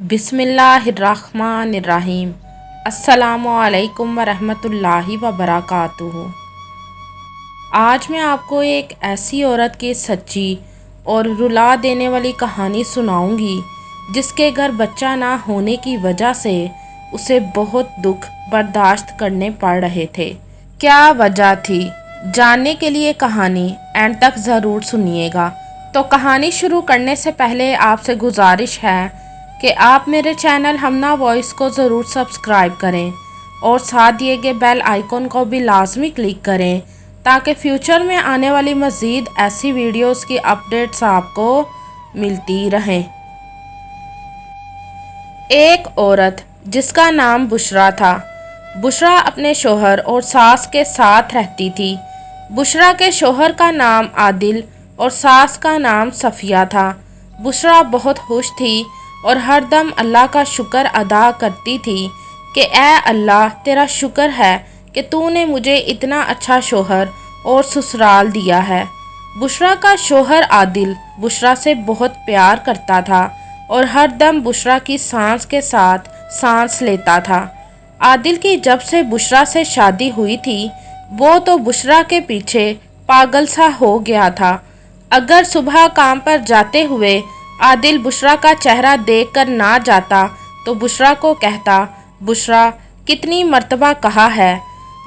बिस्मिल्लाहिर्रहमानिर्रहीम। अस्सलामुअलैकुम वरहमतुल्लाहि वबरकातुहू। आज मैं आपको एक ऐसी औरत की सच्ची और रुला देने वाली कहानी सुनाऊंगी जिसके घर बच्चा ना होने की वजह से उसे बहुत दुख बर्दाश्त करने पड़ रहे थे। क्या वजह थी, जानने के लिए कहानी एंड तक ज़रूर सुनिएगा। तो कहानी शुरू करने से पहले आपसे गुजारिश है कि आप मेरे चैनल हमना वॉइस को ज़रूर सब्सक्राइब करें और साथ दिए गए बेल आइकॉन को भी लाजमी क्लिक करें ताकि फ्यूचर में आने वाली मज़ीद ऐसी वीडियोस की अपडेट्स आपको मिलती रहें। एक औरत जिसका नाम बुशरा था। बुशरा अपने शोहर और सास के साथ रहती थी। बुशरा के शोहर का नाम आदिल और सास का नाम सफ़िया था। बुशरा बहुत खुश थी और हर दम अल्लाह का शुक्र अदा करती थी कि ए अल्लाह, तेरा शुक्र है कि तूने मुझे इतना अच्छा शोहर और ससुराल दिया है। बुशरा का शोहर आदिल बुशरा से बहुत प्यार करता था और हर दम बुशरा की सांस के साथ सांस लेता था। आदिल की जब से बुशरा से शादी हुई थी वो तो बुशरा के पीछे पागल सा हो गया था। अगर सुबह काम पर जाते हुए आदिल बुशरा का चेहरा देखकर ना जाता तो बुशरा को कहता, बुशरा, कितनी मर्तबा कहा है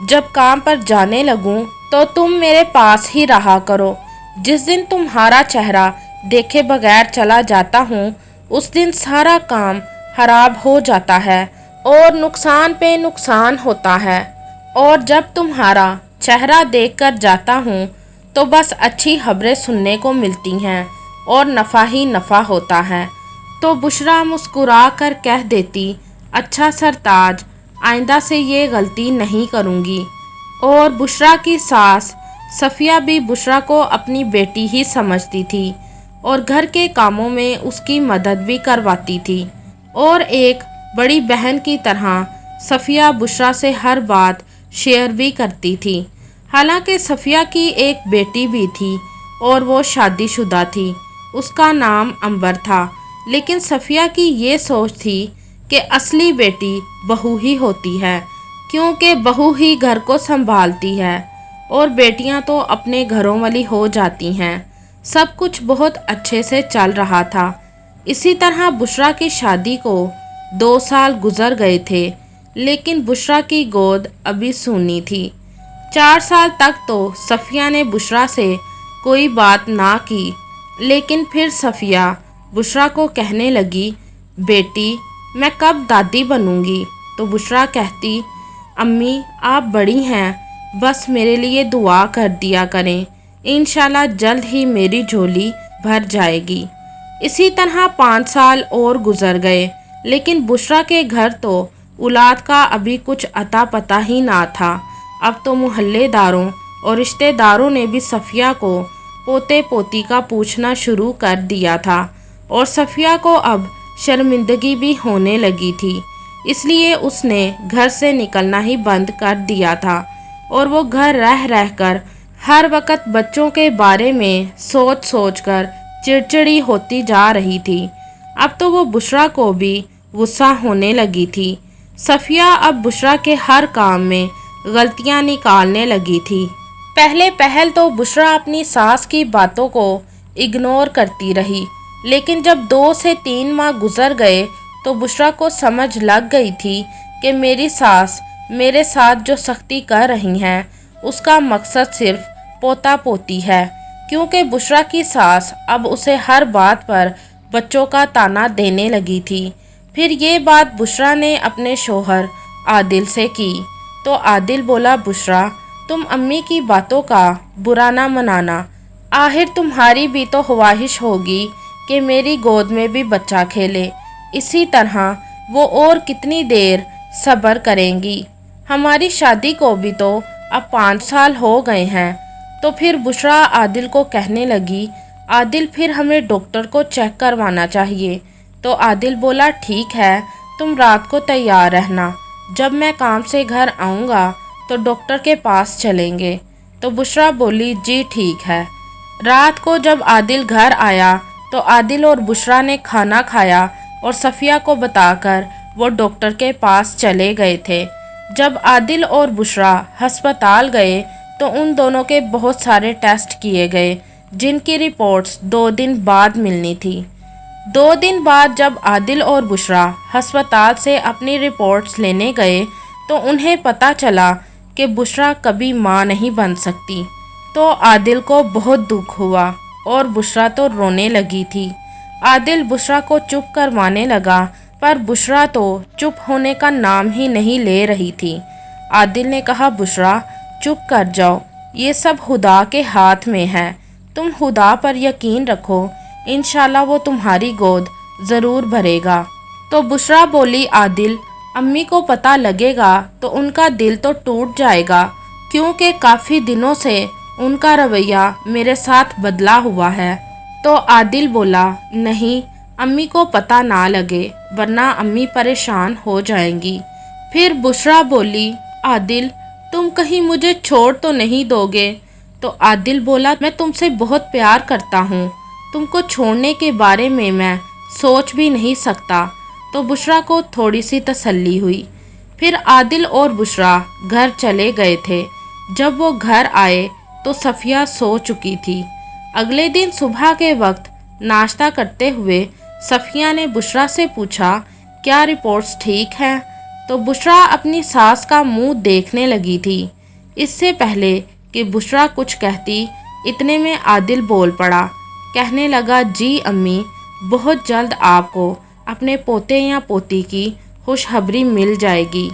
जब काम पर जाने लगूं तो तुम मेरे पास ही रहा करो। जिस दिन तुम्हारा चेहरा देखे बगैर चला जाता हूँ उस दिन सारा काम खराब हो जाता है और नुकसान पे नुकसान होता है, और जब तुम्हारा चेहरा देखकर जाता हूँ तो बस अच्छी खबरें सुनने को मिलती हैं और नफ़ा ही नफ़ा होता है। तो बुशरा मुस्कुरा कर कह देती, अच्छा सरताज, आइंदा से ये गलती नहीं करूँगी। और बुशरा की सास सफ़िया भी बुशरा को अपनी बेटी ही समझती थी और घर के कामों में उसकी मदद भी करवाती थी और एक बड़ी बहन की तरह सफ़िया बुशरा से हर बात शेयर भी करती थी। हालांकि सफ़िया की एक बेटी भी थी और वो शादीशुदा थी। उसका नाम अंबर था, लेकिन सफ़िया की ये सोच थी कि असली बेटी बहू ही होती है, क्योंकि बहू ही घर को संभालती है और बेटियां तो अपने घरों वाली हो जाती हैं। सब कुछ बहुत अच्छे से चल रहा था। इसी तरह बुशरा की शादी को 2 साल गुजर गए थे, लेकिन बुशरा की गोद अभी सूनी थी। 4 साल तक तो सफ़िया ने बुशरा से कोई बात ना की, लेकिन फिर सफ़िया बुशरा को कहने लगी, बेटी, मैं कब दादी बनूंगी? तो बुशरा कहती, अम्मी, आप बड़ी हैं, बस मेरे लिए दुआ कर दिया करें, इंशाल्लाह जल्द ही मेरी झोली भर जाएगी। इसी तरह 5 साल और गुजर गए, लेकिन बुशरा के घर तो औलाद का अभी कुछ अता पता ही ना था। अब तो मोहल्लेदारों और रिश्तेदारों ने भी सफ़िया को पोते पोती का पूछना शुरू कर दिया था और सफ़िया को अब शर्मिंदगी भी होने लगी थी। इसलिए उसने घर से निकलना ही बंद कर दिया था और वो घर रह रहकर हर वक्त बच्चों के बारे में सोच सोच कर चिड़चिड़ी होती जा रही थी। अब तो वो बुशरा को भी गुस्सा होने लगी थी। सफ़िया अब बुशरा के हर काम में गलतियां निकालने लगी थी। पहले पहल तो बुशरा अपनी सास की बातों को इग्नोर करती रही, लेकिन जब 2 से 3 माह गुजर गए तो बुशरा को समझ लग गई थी कि मेरी सास मेरे साथ जो सख्ती कर रही हैं उसका मकसद सिर्फ पोता पोती है, क्योंकि बुशरा की सास अब उसे हर बात पर बच्चों का ताना देने लगी थी। फिर ये बात बुशरा ने अपने शोहर आदिल से की तो आदिल बोला, बुशरा, तुम अम्मी की बातों का बुरा ना मनाना, आखिर तुम्हारी भी तो ख्वाहिश होगी कि मेरी गोद में भी बच्चा खेले। इसी तरह वो और कितनी देर सब्र करेंगी, हमारी शादी को भी तो अब 5 साल हो गए हैं। तो फिर बुशरा आदिल को कहने लगी, आदिल, फिर हमें डॉक्टर को चेक करवाना चाहिए। तो आदिल बोला, ठीक है, तुम रात को तैयार रहना, जब मैं काम से घर आऊँगा तो डॉक्टर के पास चलेंगे। तो बुशरा बोली, जी ठीक है। रात को जब आदिल घर आया तो आदिल और बुशरा ने खाना खाया और सफ़िया को बताकर वो डॉक्टर के पास चले गए थे। जब आदिल और बुशरा अस्पताल गए तो उन दोनों के बहुत सारे टेस्ट किए गए, जिनकी रिपोर्ट्स 2 दिन बाद मिलनी थी। 2 दिन बाद जब आदिल और बुशरा अस्पताल से अपनी रिपोर्ट्स लेने गए तो उन्हें पता चला कि बुशरा कभी माँ नहीं बन सकती। तो आदिल को बहुत दुख हुआ और बुशरा तो रोने लगी थी। आदिल बुशरा को चुप करवाने लगा, पर बुशरा तो चुप होने का नाम ही नहीं ले रही थी। आदिल ने कहा, बुशरा चुप कर जाओ, ये सब खुदा के हाथ में है। तुम खुदा पर यकीन रखो, इंशाल्लाह वो तुम्हारी गोद ज़रूर भरेगा। तो बुशरा बोली, आदिल अम्मी को पता लगेगा तो उनका दिल तो टूट जाएगा, क्योंकि काफ़ी दिनों से उनका रवैया मेरे साथ बदला हुआ है। तो आदिल बोला, नहीं, अम्मी को पता ना लगे वरना अम्मी परेशान हो जाएंगी। फिर बुशरा बोली, आदिल तुम कहीं मुझे छोड़ तो नहीं दोगे? तो आदिल बोला, मैं तुमसे बहुत प्यार करता हूँ, तुमको छोड़ने के बारे में मैं सोच भी नहीं सकता। तो बुशरा को थोड़ी सी तसल्ली हुई। फिर आदिल और बुशरा घर चले गए थे। जब वो घर आए तो सफ़िया सो चुकी थी। अगले दिन सुबह के वक्त नाश्ता करते हुए सफ़िया ने बुशरा से पूछा, क्या रिपोर्ट्स ठीक हैं? तो बुशरा अपनी सास का मुंह देखने लगी थी। इससे पहले कि बुशरा कुछ कहती, इतने में आदिल बोल पड़ा। कहने लगा, जी अम्मी, बहुत जल्द आपको अपने पोते या पोती की खुशखबरी मिल जाएगी।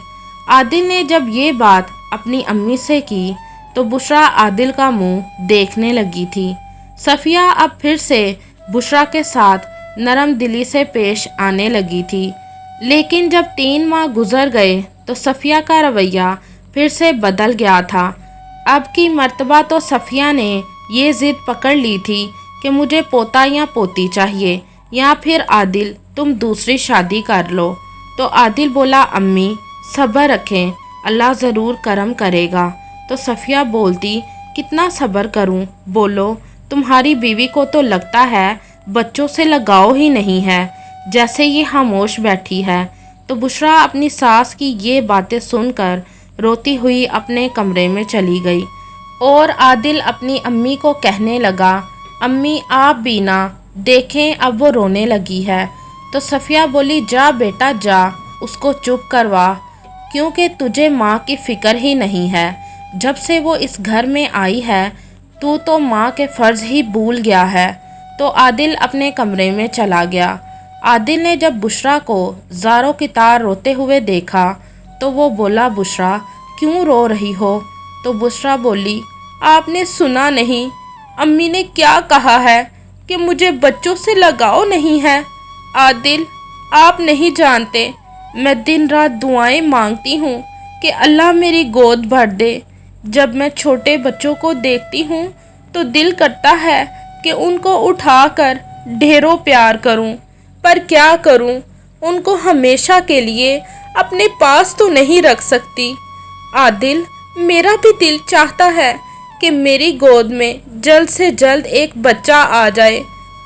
आदिल ने जब ये बात अपनी अम्मी से की तो बुशरा आदिल का मुंह देखने लगी थी। सफ़िया अब फिर से बुशरा के साथ नरम दिली से पेश आने लगी थी। लेकिन जब 3 माह गुजर गए तो सफ़िया का रवैया फिर से बदल गया था। अब की मर्तबा तो सफ़िया ने ये ज़िद पकड़ ली थी कि मुझे पोता या पोती चाहिए, या फिर आदिल तुम दूसरी शादी कर लो। तो आदिल बोला, अम्मी सब्र रखें, अल्लाह ज़रूर करम करेगा। तो सफ़िया बोलती, कितना सब्र करूं? बोलो, तुम्हारी बीवी को तो लगता है बच्चों से लगाव ही नहीं है, जैसे ये खामोश बैठी है। तो बुशरा अपनी सास की ये बातें सुनकर रोती हुई अपने कमरे में चली गई और आदिल अपनी अम्मी को कहने लगा, अम्मी आप भी ना देखें, अब वो रोने लगी है। तो सफ़िया बोली, जा बेटा जा, उसको चुप करवा, क्योंकि तुझे माँ की फ़िक्र ही नहीं है। जब से वो इस घर में आई है तू तो माँ के फ़र्ज़ ही भूल गया है। तो आदिल अपने कमरे में चला गया। आदिल ने जब बुशरा को ज़ारों की तार रोते हुए देखा तो वो बोला, बुशरा क्यों रो रही हो? तो बुशरा बोली, आपने सुना नहीं, अम्मी ने क्या कहा है कि मुझे बच्चों से लगाव नहीं है। आदिल आप नहीं जानते, मैं दिन रात दुआएं मांगती हूँ कि अल्लाह मेरी गोद भर दे। जब मैं छोटे बच्चों को देखती हूँ तो दिल करता है कि उनको उठाकर ढेरों प्यार करूँ, पर क्या करूँ, उनको हमेशा के लिए अपने पास तो नहीं रख सकती। आदिल मेरा भी दिल चाहता है कि मेरी गोद में जल्द से जल्द एक बच्चा आ जाए,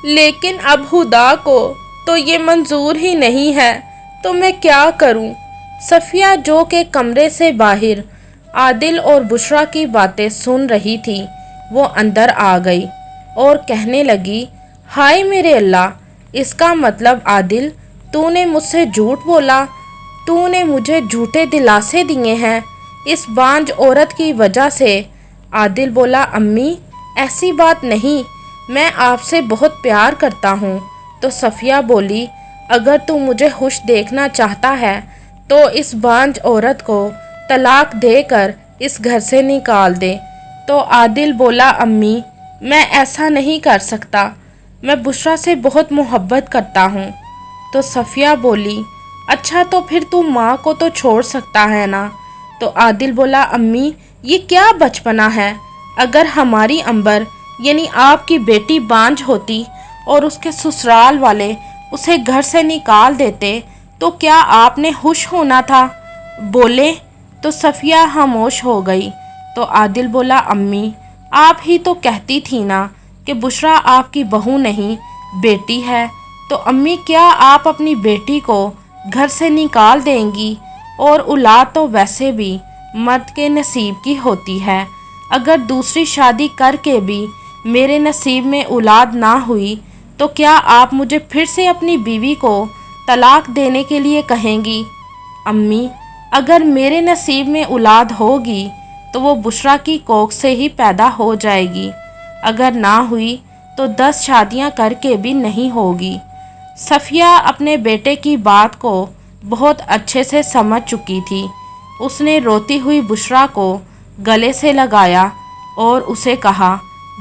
लेकिन अब खुदा को तो ये मंजूर ही नहीं है, तो मैं क्या करूं? सफ़िया जो के कमरे से बाहर आदिल और बुशरा की बातें सुन रही थी, वो अंदर आ गई और कहने लगी, हाय मेरे अल्लाह, इसका मतलब आदिल तूने मुझसे झूठ बोला, तूने मुझे झूठे दिलासे दिए हैं इस बांझ औरत की वजह से। आदिल बोला, अम्मी ऐसी बात नहीं, मैं आपसे बहुत प्यार करता हूँ। तो सफ़िया बोली, अगर तू मुझे खुश देखना चाहता है तो इस बांझ औरत को तलाक देकर इस घर से निकाल दे। तो आदिल बोला, अम्मी मैं ऐसा नहीं कर सकता, मैं बुशरा से बहुत मोहब्बत करता हूँ। तो सफ़िया बोली, अच्छा तो फिर तू माँ को तो छोड़ सकता है ना। तो आदिल बोला, अम्मी ये क्या बचपना है, अगर हमारी अंबर यानी आपकी बेटी बांझ होती और उसके ससुराल वाले उसे घर से निकाल देते तो क्या आपने खुश होना था? बोले तो सफ़िया खामोश हो गई। तो आदिल बोला, अम्मी आप ही तो कहती थी ना कि बुशरा आपकी बहू नहीं बेटी है, تو امی کیا آپ اپنی بیٹی کو گھر سے نکال دیں گی؟ اور اولاد تو ویسے بھی مرد کے نصیب کی ہوتی ہے، اگر دوسری شادی کر کے بھی میرے نصیب میں اولاد نہ ہوئی تو کیا آپ مجھے پھر سے اپنی بیوی کو طلاق دینے کے لیے کہیں گی؟ امی، اگر میرے نصیب میں اولاد ہوگی تو وہ بشریٰ کی کوکھ سے ہی پیدا ہو جائے گی، اگر نہ ہوئی تو 10 شادیاں کر کے بھی نہیں ہوگی۔ صفیہ اپنے بیٹے کی بات کو بہت اچھے سے سمجھ چکی تھی۔ اس نے روتی ہوئی بشریٰ کو گلے سے لگایا اور اسے کہا،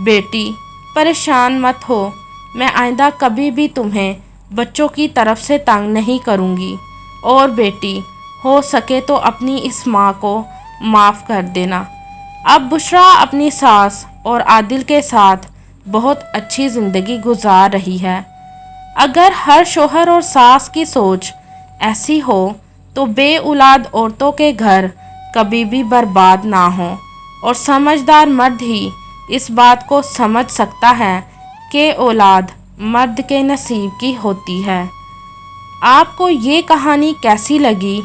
بیٹی پریشان مت ہو، میں آئندہ کبھی بھی تمہیں بچوں کی طرف سے تنگ نہیں کروں گی، اور بیٹی ہو سکے تو اپنی اس ماں کو معاف کر دینا۔ اب بشریٰ اپنی ساس اور عادل کے ساتھ بہت اچھی زندگی گزار رہی ہے۔ اگر ہر شوہر اور ساس کی سوچ ایسی ہو تو بے اولاد عورتوں کے گھر کبھی بھی برباد نہ ہوں، اور سمجھدار مرد ہی اس بات کو سمجھ سکتا ہے کہ اولاد مرد کے نصیب کی ہوتی ہے۔ آپ کو یہ کہانی کیسی لگی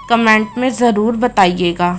کمنٹ میں ضرور بتائیے گا۔